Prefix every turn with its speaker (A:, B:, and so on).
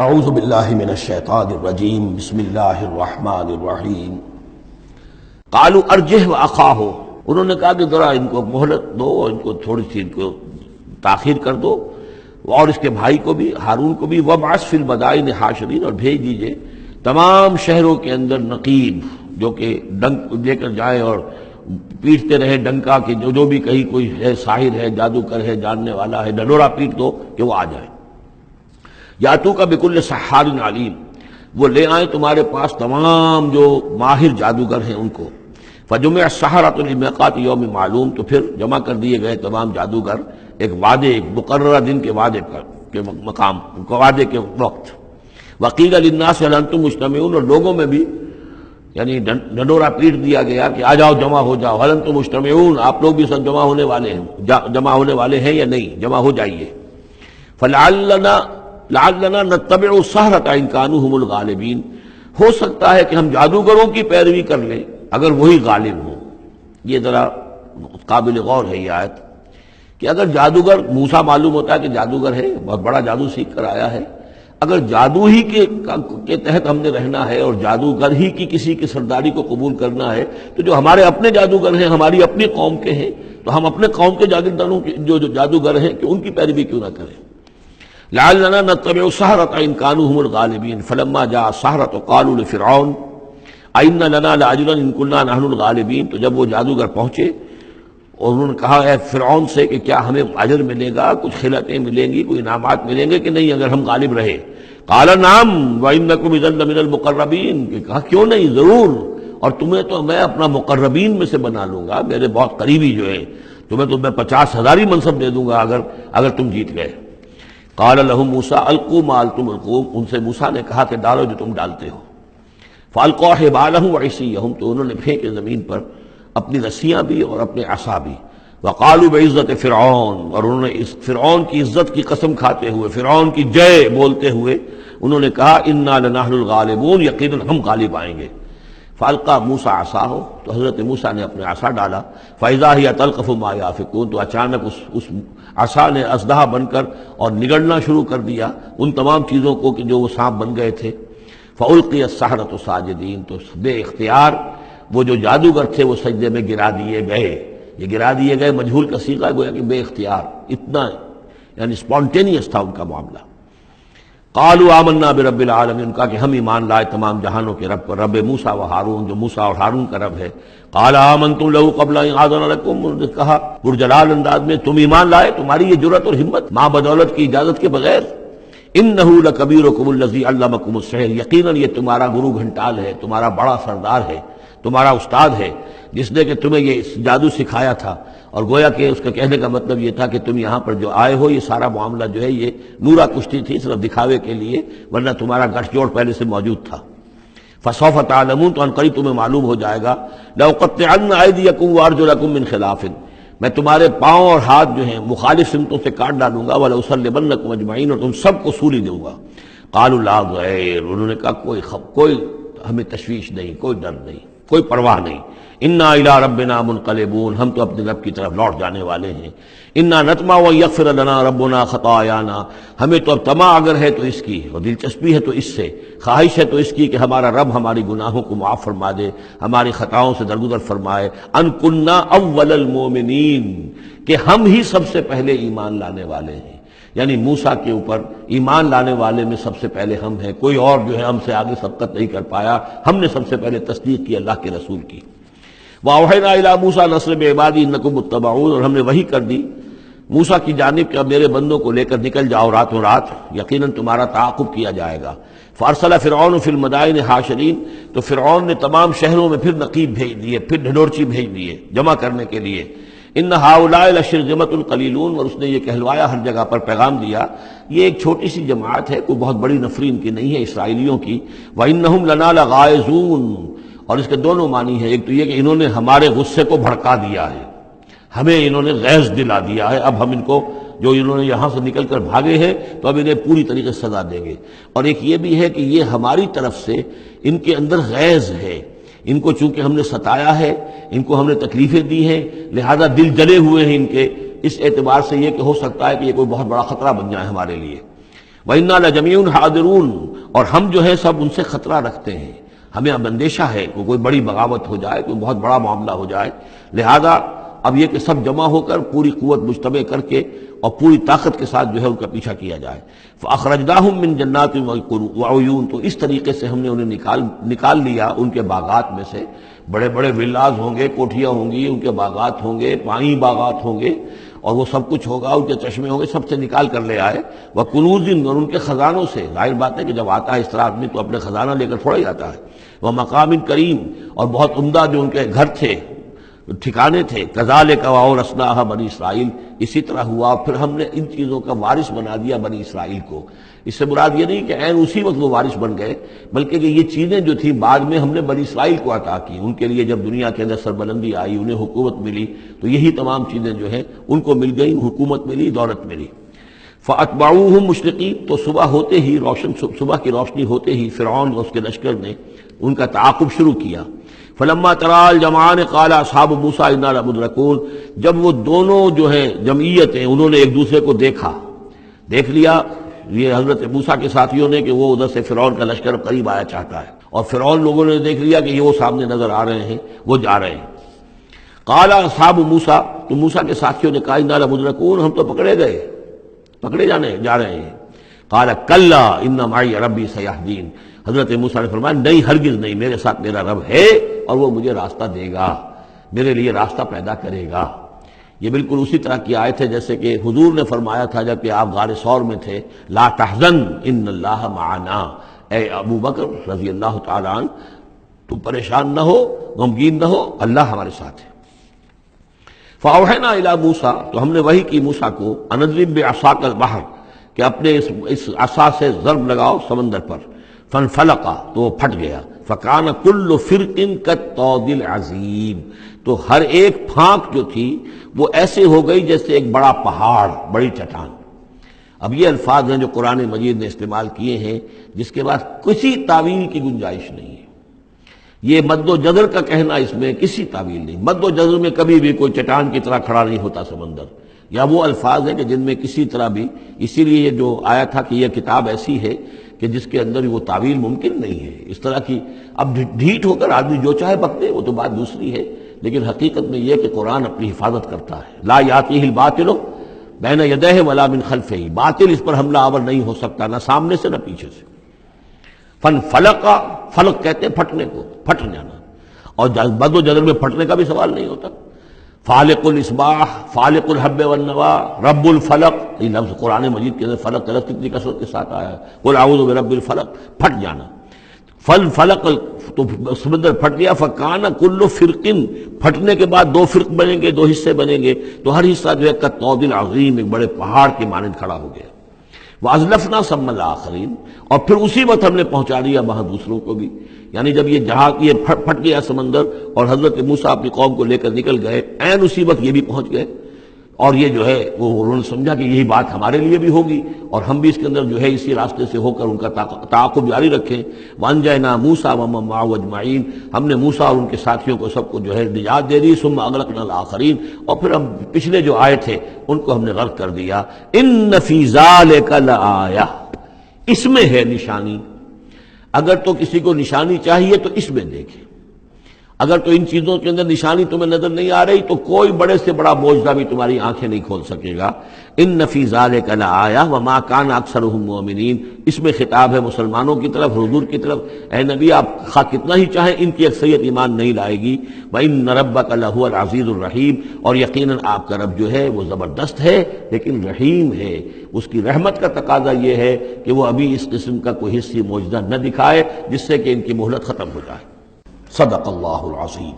A: اعوذ باللہ من الشیطان الرجیم بسم اللہ الرحمن الرحیم قالوا ارجہ واخاہ، انہوں نے کہا کہ ذرا ان کو مہلت دو اور ان کو تھوڑی سی ان کو تاخیر کر دو، اور اس کے بھائی کو بھی ہارون کو بھی، وابعث فی المدائن حاشرین، اور بھیج دیجئے تمام شہروں کے اندر نقیب جو کہ ڈنک لے کر جائیں اور پیٹتے رہے ڈنکا کہ جو بھی کہیں کوئی ہے ساحر ہے جادوگر ہے جاننے والا ہے ڈنڈورا پیٹ دو کہ وہ آ جائے۔ یاتو کا بکل سحار علیم، وہ لے آئیں تمہارے پاس تمام جو ماہر جادوگر ہیں ان کو۔ فجمع السحرۃ لمیقات یوم معلوم، تو پھر جمع کر دیے گئے تمام جادوگر ایک وعدے، ایک مقررہ دن کے وعدے پر کے مقام، وعدے کے وقت۔ وقیل للناس هل انتم مجتمعون، اور لوگوں میں بھی یعنی ڈنڈورا پیٹ دیا گیا کہ آ جاؤ جمع ہو جاؤ، هل انتم مجتمعون، آپ لوگ بھی سب جمع ہونے والے ہیں، جمع ہونے والے ہیں یا نہیں، جمع ہو جائیے۔ لعلنا نتبع السحرۃ ان كانوا هم الغالبین، ہو سکتا ہے کہ ہم جادوگروں کی پیروی کر لیں اگر وہی غالب ہوں۔ یہ ذرا قابل غور ہے یہ آیت کہ اگر جادوگر، موسیٰ معلوم ہوتا ہے کہ جادوگر ہے، بہت بڑا جادو سیکھ کر آیا ہے، اگر جادو ہی کے تحت ہم نے رہنا ہے اور جادوگر ہی کی کسی کی سرداری کو قبول کرنا ہے، تو جو ہمارے اپنے جادوگر ہیں، ہماری اپنی قوم کے ہیں، تو ہم اپنے قوم کے جاگیرداروں جو جادوگر ہیں کہ ان کی پیروی کیوں نہ کریں۔ لعلنا نتبع السحرۃ ان كانوا هم الغالبین فلما جاء السحرۃ قالوا لفرعون ائن لنا لاجرا ان كنا نحن الغالبین، تو جب وہ جادوگر پہنچے اور انہوں نے کہا اے فرعون سے کہ کیا ہمیں اجر ملے گا، کچھ خلعتیں ملیں گی، کوئی انعامات ملیں گے کہ نہیں اگر ہم غالب رہے؟ قال نعم وانکم اذا لمن المقربین، کہ کہا کیوں نہیں، ضرور، اور تمہیں تو میں اپنا مقربین میں سے بنا لوں گا، میرے بہت قریبی جو ہیں، تمہیں تو میں 50,000 منصب دے دوں گا اگر تم جیت گئے۔ قال لهم موسیٰ القوا ما انتم ملقون، ان سے موسیٰ نے کہا کہ ڈالو جو تم ڈالتے ہو۔ فالقوا حبالهم وعصیهم، تو انہوں نے پھینکے زمین پر اپنی رسیاں بھی اور اپنے عصا بھی۔ وقالوا بعزت فرعون، اور انہوں نے اس فرعون کی عزت کی قسم کھاتے ہوئے، فرعون کی جے بولتے ہوئے انہوں نے کہا انا لنحن الغالبون، یقیناً ہم غالب آئیں گے۔ فالقى موسیٰ عصاہ، تو حضرت موسیٰ نے اپنے عصا ڈالا۔ فاذا هي تلقف ما يافكون، تو اچانک اس عصا نے اسدحہ بن کر اور نگڑنا شروع کر دیا ان تمام چیزوں کو کہ جو وہ سانپ بن گئے تھے۔ فالقي السحرة ساجدين، تو بے اختیار وہ جو جادوگر تھے وہ سجدے میں گرا دیے گئے۔ یہ گرا دیے گئے مجہول کا صیغہ ہے، گویا کہ بے اختیار، اتنا یعنی اسپونٹینیس تھا ان کا معاملہ۔ قالوا آمنا برب العالمین، کہا کہ ہم ایمان لائے تمام جہانوں کے رب پر، رب موسیٰ و ہارون، جو موسیٰ اور ہارون کا رب ہے۔ قال آمنتم له قبل ان آذن لكم، انہوں نے کہا پرجلال انداز میں، تم ایمان لائے، تمہاری یہ جرأت اور ہمت ماں بدولت کی اجازت کے بغیر۔ انه لکبیرکم الذی علمکم السحر، یقیناً یہ تمہارا گرو گھنٹال ہے، تمہارا بڑا سردار ہے، تمہارا استاد ہے، جس نے کہ تمہیں یہ جادو سکھایا تھا۔ اور گویا کہ اس کا کہنے کا مطلب یہ تھا کہ تم یہاں پر جو آئے ہو یہ سارا معاملہ جو ہے یہ نورا کشتی تھی، صرف دکھاوے کے لیے، ورنہ تمہارا گٹھ جوڑ پہلے سے موجود تھا۔ فسوف تعلمون، تو عنقریب تمہیں معلوم ہو جائے گا۔ لأقطعن أيديكم وأرجلكم من خلاف، میں تمہارے پاؤں اور ہاتھ جو ہیں مخالف سمتوں سے کاٹ ڈالوں گا۔ وَلَأُصَلِّبَنَّكُمْ أَجْمَعِينَ، اور تم سب کو سولی دوں گا۔ قالوا لا ضير، انہوں نے کہا کوئی ہمیں تشویش نہیں، کوئی ڈر نہیں، کوئی پرواہ نہیں۔ انا الی ربنا منقلبون، ہم تو اپنے رب کی طرف لوٹ جانے والے ہیں۔ انا نطمع ان یغفر لنا ربنا خطایانا، ہمیں تو اب طمع اگر ہے تو اس کی، اور دلچسپی ہے تو اس سے، خواہش ہے تو اس کی کہ ہمارا رب ہماری گناہوں کو معاف فرما دے، ہماری خطاؤں سے درگزر فرمائے۔ ان کنا اول المؤمنین، کہ ہم ہی سب سے پہلے ایمان لانے والے ہیں، یعنی موسیٰ کے اوپر ایمان لانے والے میں سب سے پہلے ہم ہیں، کوئی اور جو ہے ہم سے آگے سبقت نہیں کر پایا، ہم نے سب سے پہلے تصدیق کی اللہ کے رسول کی۔ وَأَوْحَيْنَا إِلَىٰ مُوسَىٰ نَصْرِ بِعِبَادِي إِنَّكُمْ مُتَّبَعُونَ، اور ہم نے وحی کر دی موسیٰ کی جانب کہ اب میرے بندوں کو لے کر نکل جاؤ راتوں رات، یقیناً تمہارا تعاقب کیا جائے گا۔ فَأَرْسَلَ فِرْعَوْنُ فِي الْمَدَائِنِ حَاشِرِينَ، تو فرعون نے تمام شہروں میں پھر نقیب بھیج دیے، پھر ڈھنڈورچی بھیج دیے جمع کرنے کے لیے۔ ان هؤلاء لشرذمة قلیلون، اور اس نے یہ کہلوایا ہر جگہ پر پیغام دیا یہ ایک چھوٹی سی جماعت ہے، کوئی بہت بڑی نفری ان کی نہیں ہے اسرائیلیوں کی۔ وَإِنَّهُمْ لَنَا لَغَائِظُونَ، اور اس کے دونوں معنی ہیں، ایک تو یہ کہ انہوں نے ہمارے غصے کو بھڑکا دیا ہے، ہمیں انہوں نے غیظ دلا دیا ہے، اب ہم ان کو جو انہوں نے یہاں سے نکل کر بھاگے ہیں تو اب انہیں پوری طریقے سے سزا دیں گے۔ اور ایک یہ بھی ہے کہ یہ ہماری طرف سے ان کے اندر غیظ ہے، ان کو چونکہ ہم نے ستایا ہے، ان کو ہم نے تکلیفیں دی ہیں، لہذا دل جلے ہوئے ہیں ان کے، اس اعتبار سے یہ کہ ہو سکتا ہے کہ یہ کوئی بہت بڑا خطرہ بن جائے ہمارے لیے۔ وَإِنَّا لَجَمِيعٌ حَاضِرُونَ، اور ہم جو ہے سب ان سے خطرہ رکھتے ہیں، ہمیں اب اندیشہ ہے کہ کوئی بڑی بغاوت ہو جائے، کوئی بہت بڑا معاملہ ہو جائے، لہذا اب یہ کہ سب جمع ہو کر پوری قوت مجتمع کر کے اور پوری طاقت کے ساتھ جو ہے ان کا پیچھا کیا جائے۔ فَأَخْرَجْنَاهُم مِّن جَنَّاتٍ وَعُيُونٍ، تو اس طریقے سے ہم نے انہیں نکال لیا ان کے باغات میں سے، بڑے بڑے ولاز ہوں گے، کوٹھیاں ہوں گی، ان کے باغات ہوں گے، پانی باغات ہوں گے، اور وہ سب کچھ ہوگا، ان کے چشمے ہوں گے، سب سے نکال کر لے آئے۔ وَكُنُوزٍ، اور ان کے خزانوں سے، ظاہر بات ہے کہ جب آتا ہے اس طرح آدمی تو اپنے خزانہ لے کر تھوڑا ہی آتا ہے۔ وَمَقَامٍ کریم، اور بہت عمدہ جو ان کے گھر تھے، ٹھکانے تھے۔ کذالک وَأَوْرَثْنَاهَا بنی اسرائیل، اسی طرح ہوا پھر ہم نے ان چیزوں کا وارث بنا دیا بنی اسرائیل کو۔ اس سے مراد یہ نہیں کہ عین اسی وقت وہ وارث بن گئے، بلکہ کہ یہ چیزیں جو تھیں بعد میں ہم نے بنی اسرائیل کو عطا کی، ان کے لیے جب دنیا کے اندر سربلندی آئی، انہیں حکومت ملی، تو یہی تمام چیزیں جو ہیں ان کو مل گئیں، حکومت ملی، دولت ملی۔ فَأَتْبَعُوهُم مُشْرِقِينَ، تو صبح ہوتے ہی صبح کی روشنی ہوتے ہی فرعون اور اس کے لشکر نے ان کا تعاقب شروع کیا۔ فلما ترى الجمعان قال اصحاب موسیٰ انا لمدرکون، جب وہ دونوں جو ہیں جمعیتیں انہوں نے ایک دوسرے کو دیکھ لیا، یہ حضرت موسیٰ کے ساتھیوں نے کہ وہ ادھر سے فرعون کا لشکر قریب آیا چاہتا ہے، اور فرعون لوگوں نے دیکھ لیا کہ یہ وہ سامنے نظر آ رہے ہیں، وہ جا رہے ہیں۔ قال اصحاب موسیٰ، تو موسیٰ کے ساتھیوں نے کہا انا لمدرکون، ہم تو پکڑے جا رہے ہیں۔ قال کلا ان معی ربی سیہدین، حضرت موسیٰ نے فرمایا نہیں، ہرگز نہیں، میرے ساتھ میرا رب ہے اور وہ مجھے راستہ دے گا، میرے لیے راستہ پیدا کرے گا۔ یہ بالکل اسی طرح کی آیت ہے جیسے کہ حضور نے فرمایا تھا جب کہ آپ غار ثور میں تھے، لا تحزن ان اللہ معنا، اے ابو بکر رضی اللہ تعالیٰ عنہ تم پریشان نہ ہو، غمگین نہ ہو، اللہ ہمارے ساتھ ہے۔ فاوحینا الی موسیٰ، تو ہم نے وحی کی موسیٰ کو، ان اضرب بعصاک البحر، کہ اپنے اس عصا سے ضرب لگاؤ سمندر پر، فانفلق، تو وہ پھٹ گیا، فکان کل فرق کالطود العظیم، تو ہر ایک پھانک جو تھی وہ ایسے ہو گئی جیسے ایک بڑا پہاڑ، بڑی چٹان۔ اب یہ الفاظ ہیں جو قرآن مجید نے استعمال کیے ہیں جس کے بعد کسی تعویل کی گنجائش نہیں ہے۔ یہ مد و جزر کا کہنا، اس میں کسی تعویل نہیں، مد و جزر میں کبھی بھی کوئی چٹان کی طرح کھڑا نہیں ہوتا سمندر، یا وہ الفاظ ہیں کہ جن میں کسی طرح بھی، اسی لیے یہ جو آیا تھا کہ یہ کتاب ایسی ہے کہ جس کے اندر وہ تعویل ممکن نہیں ہے، اس طرح کی اب ڈھیٹ ہو کر آدمی جو چاہے بکتے، وہ تو بات دوسری ہے، لیکن حقیقت میں یہ کہ قرآن اپنی حفاظت کرتا ہے۔ لا یاتیہ الباطل بین یدیہ ولا من خلفہ، باطل اس پر حملہ آور نہیں ہو سکتا، نہ سامنے سے نہ پیچھے سے۔ فانفلق، فلق کہتے ہیں پھٹنے کو، پھٹ جانا، اور مد و جزر میں پھٹنے کا بھی سوال نہیں ہوتا۔ فالق الاصباح، فالق الحب والنوا، رب الفلق، یہ لفظ قرآن مجید کے اندر فلق کا لفظ کتنی کثرت کے ساتھ آیا ہے، قل اعوذ برب الفلق، پھٹ جانا۔ فلق، تو سمندر پھٹ گیا، فکان کل فرق، پھٹنے کے بعد دو فرق بنیں گے، دو حصے بنیں گے، تو ہر حصہ جو ہے کالطود العظیم، ایک بڑے پہاڑ کے مانند کھڑا ہو گیا۔ وَأَزْلَفْنَا ثَمَّ الْآخَرِينَ، اور پھر اسی وقت ہم نے پہنچا دیا وہاں دوسروں کو بھی، یعنی جب یہ جہاز یہ پھٹ گیا سمندر اور حضرت موسیٰ اپنی قوم کو لے کر نکل گئے، عین اسی وقت یہ بھی پہنچ گئے، اور یہ جو ہے وہ انہوں نے سمجھا کہ یہی بات ہمارے لیے بھی ہوگی اور ہم بھی اس کے اندر جو ہے اسی راستے سے ہو کر ان کا تعاقب جاری رکھیں۔ وَأَنجَيْنَا مُوسَىٰ وَمَن مَّعَهُ أَجْمَعِينَ، ہم نے موسیٰ اور ان کے ساتھیوں کو سب کو جو ہے نجات دے دی۔ ثُمَّ أَغْرَقْنَا الْآخَرِينَ، اور پھر ہم پچھلے جو آئے تھے ان کو ہم نے غرق کر دیا۔ إِنَّ فِي ذَلِكَ لَآيَةً، اس میں ہے نشانی، اگر تو کسی کو نشانی چاہیے تو اس میں دیکھیں، اگر تو ان چیزوں کے اندر نشانی تمہیں نظر نہیں آ رہی تو کوئی بڑے سے بڑا معجزہ بھی تمہاری آنکھیں نہیں کھول سکے گا۔ ان فی ذلک لآیہ وما کان اکثرهم مؤمنین، اس میں خطاب ہے مسلمانوں کی طرف، حضور کی طرف، اے نبی آپ خواہ کتنا ہی چاہیں ان کی اکثریت ایمان نہیں لائے گی۔ وان ربک لہو العزیز الرحیم، اور یقیناً آپ کا رب جو ہے وہ زبردست ہے لیکن رحیم ہے، اس کی رحمت کا تقاضا یہ ہے کہ وہ ابھی اس قسم کا کوئی حصی معجزہ نہ دکھائے جس سے کہ ان کی مہلت ختم ہو جائے۔ صدق اللہ العظیم۔